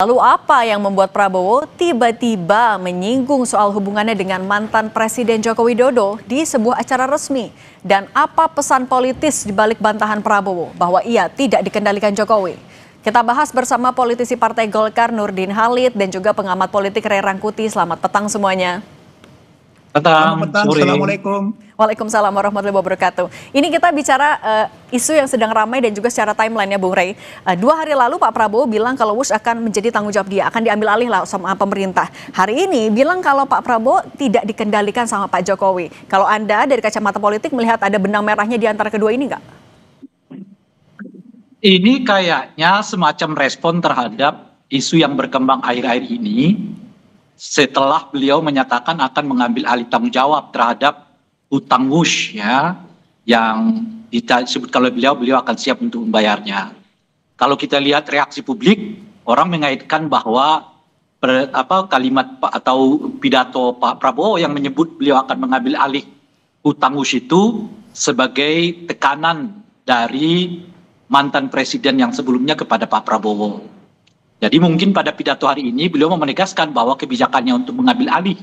Lalu apa yang membuat Prabowo tiba-tiba menyinggung soal hubungannya dengan mantan Presiden Joko Widodo di sebuah acara resmi? Dan apa pesan politis di balik bantahan Prabowo bahwa ia tidak dikendalikan Jokowi? Kita bahas bersama politisi Partai Golkar Nurdin Halid dan juga pengamat politik Ray Rangkuti. Selamat petang semuanya. Selamat petang, Assalamualaikum. Waalaikumsalam warahmatullahi wabarakatuh. Ini kita bicara isu yang sedang ramai dan juga secara timeline ya Bung Ray. 2 hari lalu Pak Prabowo bilang kalau WUS akan menjadi tanggung jawab dia, akan diambil alih lah sama pemerintah. Hari ini bilang kalau Pak Prabowo tidak dikendalikan sama Pak Jokowi. Kalau Anda dari kacamata politik melihat ada benang merahnya di antara kedua ini nggak? Ini kayaknya semacam respon terhadap isu yang berkembang akhir-akhir ini setelah beliau menyatakan akan mengambil alih tanggung jawab terhadap hutang WUS ya, yang disebut kalau beliau akan siap untuk membayarnya. Kalau kita lihat reaksi publik, orang mengaitkan bahwa kalimat atau pidato Pak Prabowo yang menyebut beliau akan mengambil alih hutang WUS itu sebagai tekanan dari mantan presiden yang sebelumnya kepada Pak Prabowo. Jadi mungkin pada pidato hari ini beliau menegaskan bahwa kebijakannya untuk mengambil alih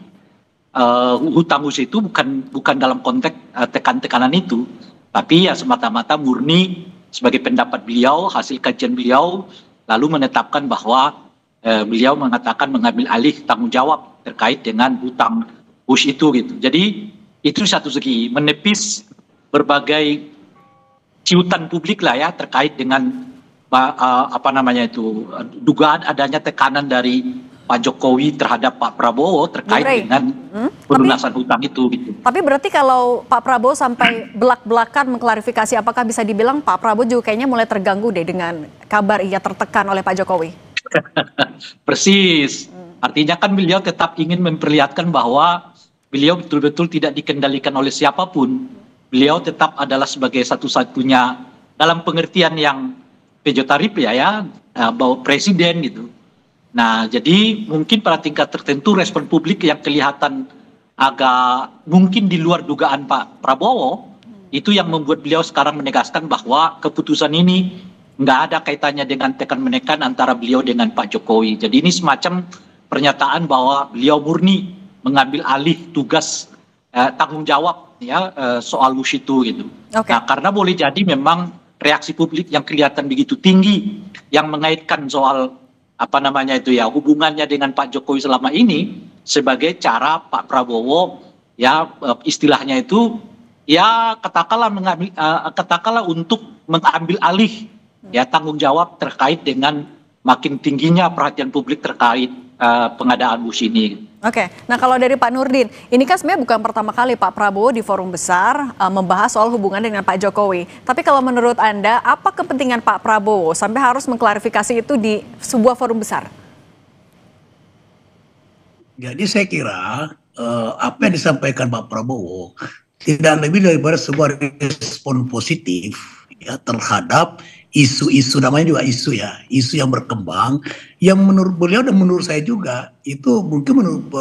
hutang WUS itu bukan dalam konteks tekanan itu, tapi ya semata-mata murni sebagai pendapat beliau, hasil kajian beliau, lalu menetapkan bahwa beliau mengatakan mengambil alih tanggung jawab terkait dengan hutang WUS itu gitu. Jadi itu satu segi menepis berbagai ciutan publik lah ya terkait dengan dugaan adanya tekanan dari Pak Jokowi terhadap Pak Prabowo terkait dengan pelunasan hutang itu gitu. Tapi berarti kalau Pak Prabowo sampai belak-belakan mengklarifikasi, apakah bisa dibilang Pak Prabowo juga kayaknya mulai terganggu deh dengan kabar ia tertekan oleh Pak Jokowi? Persis. Artinya kan beliau tetap ingin memperlihatkan bahwa beliau betul-betul tidak dikendalikan oleh siapapun. Beliau tetap adalah sebagai satu-satunya dalam pengertian yang pejoratif ya, bahwa presiden gitu. Nah, jadi mungkin pada tingkat tertentu respon publik yang kelihatan agak mungkin di luar dugaan Pak Prabowo, itu yang membuat beliau sekarang menegaskan bahwa keputusan ini nggak ada kaitannya dengan tekan-menekan antara beliau dengan Pak Jokowi. Jadi ini semacam pernyataan bahwa beliau murni mengambil alih tugas tanggung jawab ya soal WUS itu gitu. Okay. Nah, karena boleh jadi memang reaksi publik yang kelihatan begitu tinggi yang mengaitkan soal hubungannya dengan Pak Jokowi selama ini sebagai cara Pak Prabowo ya istilahnya itu ya katakanlah untuk mengambil alih ya tanggung jawab terkait dengan makin tingginya perhatian publik terkait pengadaan WUS ini. Oke, nah kalau dari Pak Nurdin, ini kan sebenarnya bukan pertama kali Pak Prabowo di forum besar membahas soal hubungan dengan Pak Jokowi. Tapi kalau menurut Anda, apa kepentingan Pak Prabowo sampai harus mengklarifikasi itu di sebuah forum besar? Jadi saya kira apa yang disampaikan Pak Prabowo tidak lebih daripada sebuah respon positif ya terhadap isu-isu, namanya juga isu ya, isu yang berkembang yang menurut beliau dan menurut saya juga itu mungkin menurut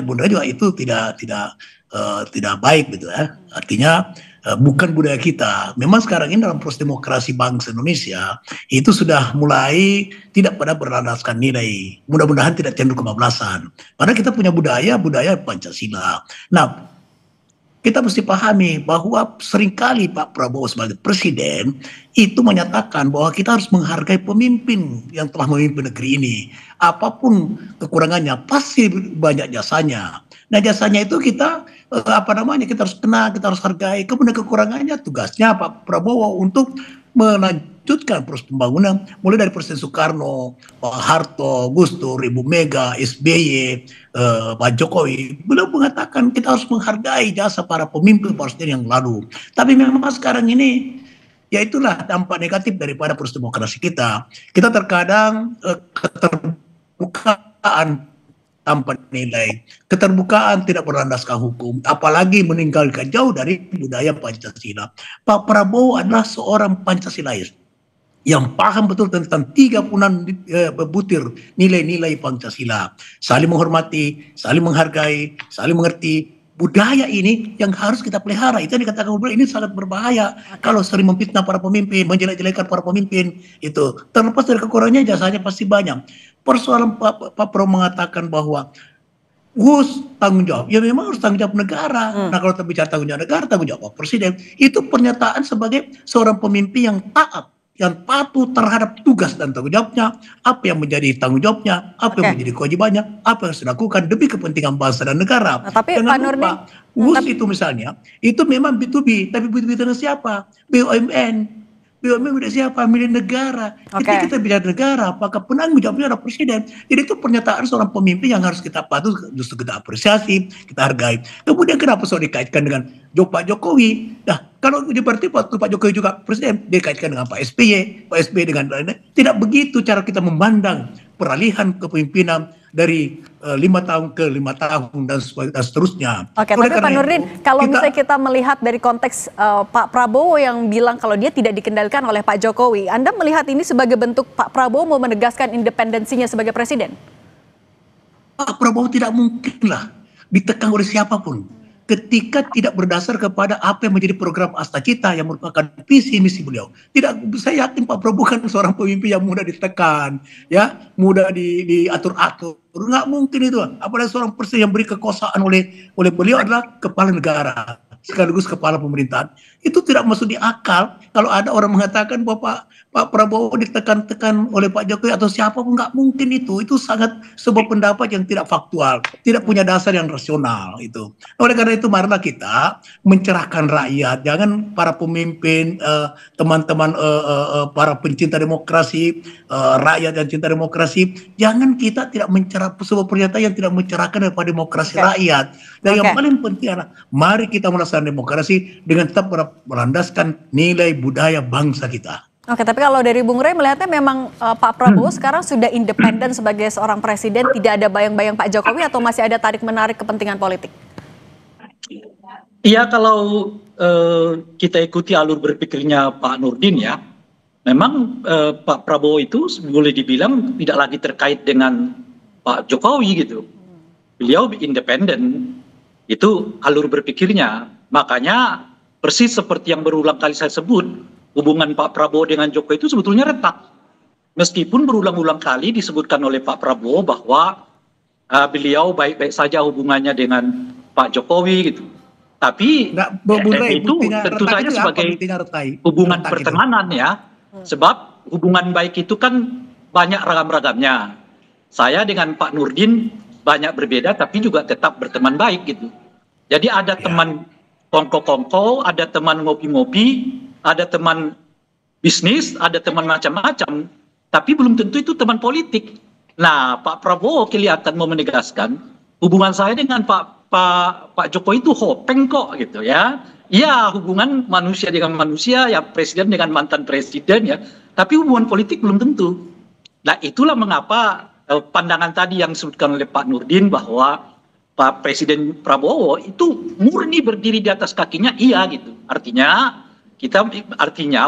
Bunda juga itu tidak baik gitu ya. Artinya bukan budaya kita. Memang sekarang ini dalam proses demokrasi bangsa Indonesia itu sudah mulai tidak pada berlandaskan nilai. Mudah-mudahan tidak cenderung kebablasan. Padahal kita punya budaya Pancasila. Nah, kita mesti pahami bahwa seringkali Pak Prabowo sebagai presiden itu menyatakan bahwa kita harus menghargai pemimpin yang telah memimpin negeri ini. Apapun kekurangannya pasti banyak jasanya. Nah, jasanya itu kita kita harus kenal, kita harus hargai. Kemudian kekurangannya tugasnya Pak Prabowo untuk melanjutkan proses pembangunan mulai dari Presiden Soekarno, Pak Harto, Gus Dur, Ibu Mega, SBY, Pak Jokowi. Beliau mengatakan kita harus menghargai jasa para pemimpin yang lalu. Tapi memang sekarang ini ya itulah dampak negatif daripada proses demokrasi kita. Kita terkadang keterbukaan tanpa nilai, keterbukaan tidak berlandaskan hukum, apalagi meninggalkan jauh dari budaya Pancasila. Pak Prabowo adalah seorang Pancasilais yang paham betul tentang 3 butir nilai-nilai Pancasila. Saling menghormati, saling menghargai, saling mengerti, budaya ini yang harus kita pelihara. Itu yang dikatakan ini sangat berbahaya. Kalau sering memfitnah para pemimpin, menjelek-jelekan para pemimpin, itu terlepas dari kekurangannya jasanya pasti banyak. Persoalan Pak Prabowo mengatakan bahwa Gus tanggung jawab, ya memang harus tanggung jawab negara. Nah kalau bicara tanggung jawab negara, tanggung jawab presiden, itu pernyataan sebagai seorang pemimpin yang taat, yang patuh terhadap tugas dan tanggung jawabnya, apa yang menjadi tanggung jawabnya, apa yang menjadi kewajibannya, apa yang harus dilakukan demi kepentingan bangsa dan negara. Nah, tapi jangan Pak lupa, Nurdin, Gus itu misalnya, itu memang B2B, tapi B2B dengan siapa? BUMN. BUMN milik siapa? Milik negara. Ketika kita bicara negara, apakah penanggung jawabnya adalah presiden? Jadi itu pernyataan seorang pemimpin yang harus kita patuh, justru kita apresiasi, kita hargai. Kemudian kenapa soal dikaitkan dengan Pak Jokowi? Nah, kalau berarti waktu Pak Jokowi juga presiden, dikaitkan dengan Pak SBY dengan lain-lain. Tidak begitu cara kita memandang peralihan kepemimpinan dari 5 tahun ke 5 tahun dan seterusnya. Oke, tapi Pak Nurdin, kalau misalnya kita melihat dari konteks Pak Prabowo yang bilang kalau dia tidak dikendalikan oleh Pak Jokowi, Anda melihat ini sebagai bentuk Pak Prabowo mau menegaskan independensinya sebagai presiden? Pak Prabowo tidak mungkinlah ditekan oleh siapapun ketika tidak berdasar kepada apa yang menjadi program Asta Cita yang merupakan visi misi beliau. Tidak, saya yakin Pak Prabowo kan seorang pemimpin yang mudah ditekan, ya, mudah diatur-atur. Nggak mungkin itu. Apalagi seorang presiden yang beri kekuasaan oleh beliau adalah kepala negara sekaligus kepala pemerintahan. Itu tidak masuk di akal kalau ada orang mengatakan bahwa Pak Prabowo ditekan-tekan oleh Pak Jokowi atau siapapun. Nggak mungkin itu. Itu sangat sebuah pendapat yang tidak faktual, tidak punya dasar yang rasional itu. Oleh karena itu marilah kita mencerahkan rakyat. Jangan para pemimpin, teman-teman para pencinta demokrasi, rakyat yang cinta demokrasi, jangan kita tidak mencerah sebuah pernyataan yang tidak mencerahkan daripada demokrasi rakyat. Dan yang paling penting adalah mari kita melaksanakan demokrasi dengan tetap berlandaskan nilai budaya bangsa kita. Oke, tapi kalau dari Bung Rey melihatnya memang Pak Prabowo sekarang sudah independen sebagai seorang presiden, tidak ada bayang-bayang Pak Jokowi atau masih ada tarik-menarik kepentingan politik? Iya, kalau kita ikuti alur berpikirnya Pak Nurdin ya, memang Pak Prabowo itu boleh dibilang tidak lagi terkait dengan Pak Jokowi gitu. Beliau independen, itu alur berpikirnya. Makanya persis seperti yang berulang kali saya sebut, hubungan Pak Prabowo dengan Jokowi itu sebetulnya retak. Meskipun berulang-ulang kali disebutkan oleh Pak Prabowo bahwa beliau baik-baik saja hubungannya dengan Pak Jokowi gitu. Tapi itu tentu saja sebagai hubungan pertemanan ya. Sebab hubungan baik itu kan banyak ragam-ragamnya. Saya dengan Pak Nurdin banyak berbeda tapi juga tetap berteman baik gitu. Jadi ada teman kongko-kongko, ada teman ngopi-ngopi, ada teman bisnis, ada teman macam-macam, tapi belum tentu itu teman politik. Nah, Pak Prabowo kelihatan mau menegaskan hubungan saya dengan Pak Jokowi itu hopeng kok gitu ya. Iya, hubungan manusia dengan manusia, ya presiden dengan mantan presiden ya, tapi hubungan politik belum tentu. Nah, itulah mengapa pandangan tadi yang disebutkan oleh Pak Nurdin bahwa Pak Presiden Prabowo itu murni berdiri di atas kakinya, iya gitu. Artinya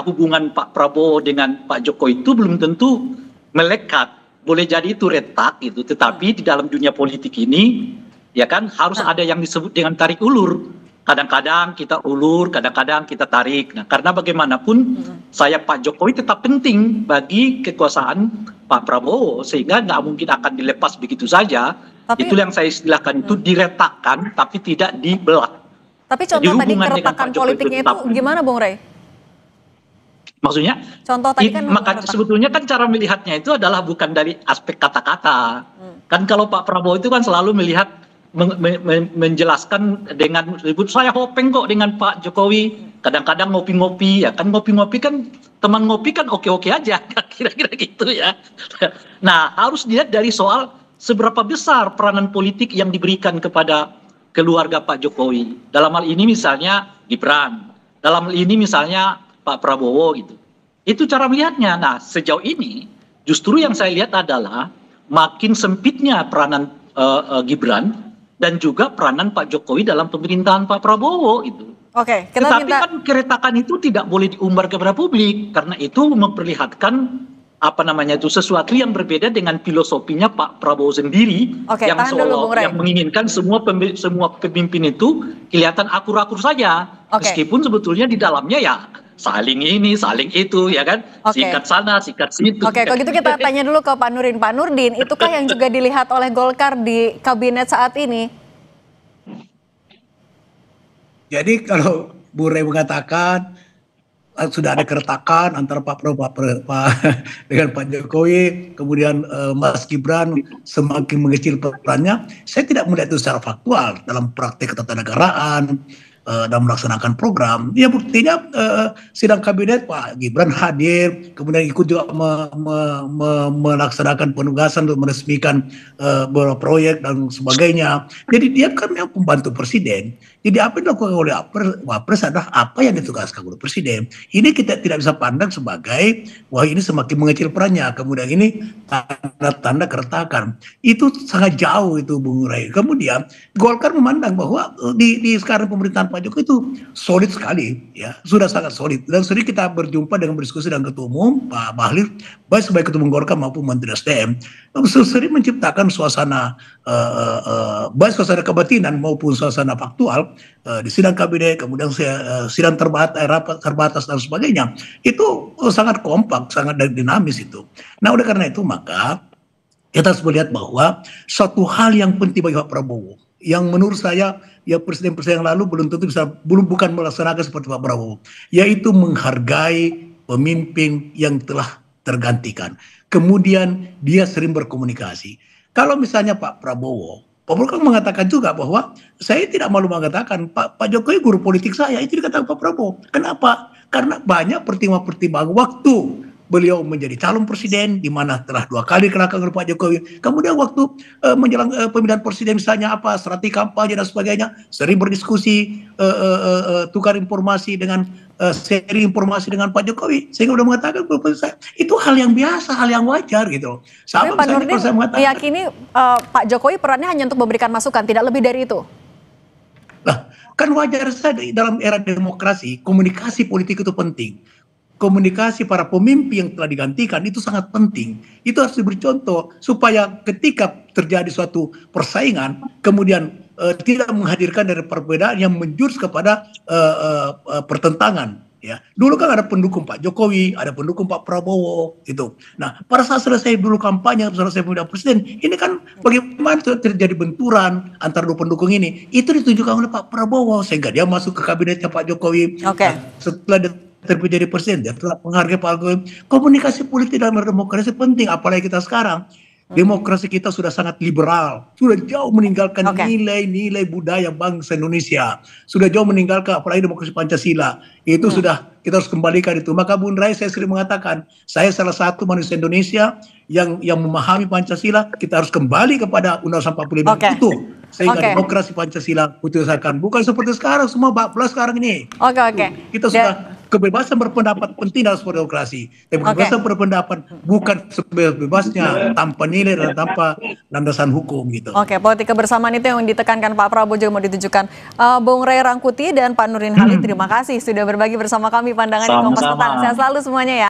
hubungan Pak Prabowo dengan Pak Jokowi itu belum tentu melekat, boleh jadi itu retak gitu. Tetapi di dalam dunia politik ini, ya kan harus ada yang disebut dengan tarik ulur. Kadang-kadang kita ulur, kadang-kadang kita tarik. Nah, karena bagaimanapun saya Pak Jokowi tetap penting bagi kekuasaan Pak Prabowo, sehingga nggak mungkin akan dilepas begitu saja. Tapi, itu yang saya istilahkan itu diretakkan, tapi tidak dibelah. Tapi contoh tadi keretakan politiknya itu gimana, Bung Rey? Maksudnya? Contoh tadi kan maka sebetulnya kan cara melihatnya itu adalah bukan dari aspek kata-kata. Kan kalau Pak Prabowo itu kan selalu melihat menjelaskan dengan saya hopeng kok dengan Pak Jokowi, kadang-kadang ngopi-ngopi ya kan, ngopi-ngopi kan teman ngopi kan oke-oke aja, kira-kira gitu ya. Nah, harus dilihat dari soal seberapa besar peranan politik yang diberikan kepada keluarga Pak Jokowi. Dalam hal ini misalnya Gibran, dalam hal ini misalnya Pak Prabowo gitu. Itu cara melihatnya. Nah, sejauh ini justru yang saya lihat adalah makin sempitnya peranan Gibran dan juga peranan Pak Jokowi dalam pemerintahan Pak Prabowo itu. Oke, tetapi kan keretakan itu tidak boleh diumbar kepada publik karena itu memperlihatkan apa namanya itu sesuatu yang berbeda dengan filosofinya Pak Prabowo sendiri Oke, yang tahan dulu, Bung Rey. yang menginginkan semua pemimpin itu kelihatan akur-akur saja, Oke. meskipun sebetulnya di dalamnya ya saling ini, saling itu, ya kan, Oke. sikat sana, sikat situ. Oke, kalau gitu kita tanya dulu ke Pak Nurdin. Pak Nurdin, itukah yang juga dilihat oleh Golkar di kabinet saat ini? Jadi kalau Bu Rey mengatakan sudah ada keretakan antara Pak Prabowo dengan Pak Jokowi, kemudian Mas Gibran semakin mengecil perannya, saya tidak melihat itu secara faktual dalam praktek ketatanegaraan, dalam melaksanakan program. Ya buktinya sidang kabinet Pak Gibran hadir, kemudian ikut juga melaksanakan penugasan untuk meresmikan beberapa proyek dan sebagainya. Jadi dia kan yang pembantu presiden. Jadi apa yang dilakukan oleh Wapres adalah apa yang ditugaskan oleh presiden. Ini kita tidak bisa pandang sebagai wah ini semakin mengecil perannya, kemudian ini tanda-tanda keretakan. Itu sangat jauh itu Bung Ray. Kemudian Golkar memandang bahwa di sekarang pemerintahan Pak Jokowi itu solid sekali, ya sudah sangat solid. Dan sering kita berjumpa dengan berdiskusi dengan Ketua Umum Pak Bahlil, baik sebagai Ketua Umum Golkar maupun Menteri SDM, sering menciptakan suasana baik suasana kebatinan maupun suasana faktual di sidang kabinet, kemudian sidang terbatas dan sebagainya. Itu sangat kompak, sangat dinamis itu. Nah, oleh karena itu maka kita harus melihat bahwa suatu hal yang penting bagi Pak Prabowo, yang menurut saya ya presiden-presiden yang lalu bukan melaksanakan seperti Pak Prabowo, yaitu menghargai pemimpin yang telah tergantikan. Kemudian dia sering berkomunikasi. Kalau misalnya Pak Prabowo kan mengatakan juga bahwa saya tidak malu mengatakan Pak Jokowi guru politik saya, itu dikatakan Pak Prabowo. Kenapa? Karena banyak pertimbangan waktu beliau menjadi calon presiden, di mana telah 2 kali dikalahkan oleh Pak Jokowi. Kemudian waktu menjelang pemilihan presiden misalnya apa strategi kampanye dan sebagainya, sering berdiskusi, tukar informasi dengan seri informasi dengan Pak Jokowi, sehingga udah mengatakan saya itu hal yang biasa, hal yang wajar gitu. Tapi Pak Nurdin meyakini Pak Jokowi perannya hanya untuk memberikan masukan, tidak lebih dari itu. Lah, kan wajar saja dalam era demokrasi, komunikasi politik itu penting. Komunikasi para pemimpin yang telah digantikan itu sangat penting. Itu harus diberi contoh supaya ketika terjadi suatu persaingan, kemudian tidak menghadirkan dari perbedaan yang menjurus kepada pertentangan. Ya, dulu kan ada pendukung Pak Jokowi, ada pendukung Pak Prabowo, itu. Nah, pada saat selesai dulu kampanye, selesai pemilihan presiden, ini kan bagaimana terjadi benturan antara dua pendukung ini, itu ditunjukkan oleh Pak Prabowo sehingga dia masuk ke kabinetnya Pak Jokowi. Oke. Nah, setelah terjadi presiden, dia telah menghargai Pak Jokowi. Komunikasi politik dalam demokrasi penting, apalagi kita sekarang. Demokrasi kita sudah sangat liberal, sudah jauh meninggalkan nilai-nilai budaya bangsa Indonesia, sudah jauh meninggalkan apalagi demokrasi Pancasila. Itu sudah kita harus kembalikan itu. Maka Bung Rai, saya sering mengatakan, saya salah satu manusia Indonesia yang memahami Pancasila. Kita harus kembali kepada Undang-Undang 45 itu, sehingga demokrasi Pancasila putuskan. Bukan seperti sekarang, semua bablas sekarang ini. Kita sudah kebebasan berpendapat penting dalam sebuah demokrasi. Tapi kebebasan berpendapat bukan sebebas-bebasnya tanpa nilai dan tanpa landasan hukum gitu. Politik kebersamaan itu yang ditekankan Pak Prabowo juga mau ditunjukkan. Bung Ray Rangkuti dan Pak Nurdin Halid, terima kasih sudah berbagi bersama kami pandangan di Kompas Petang. Sehat selalu semuanya ya.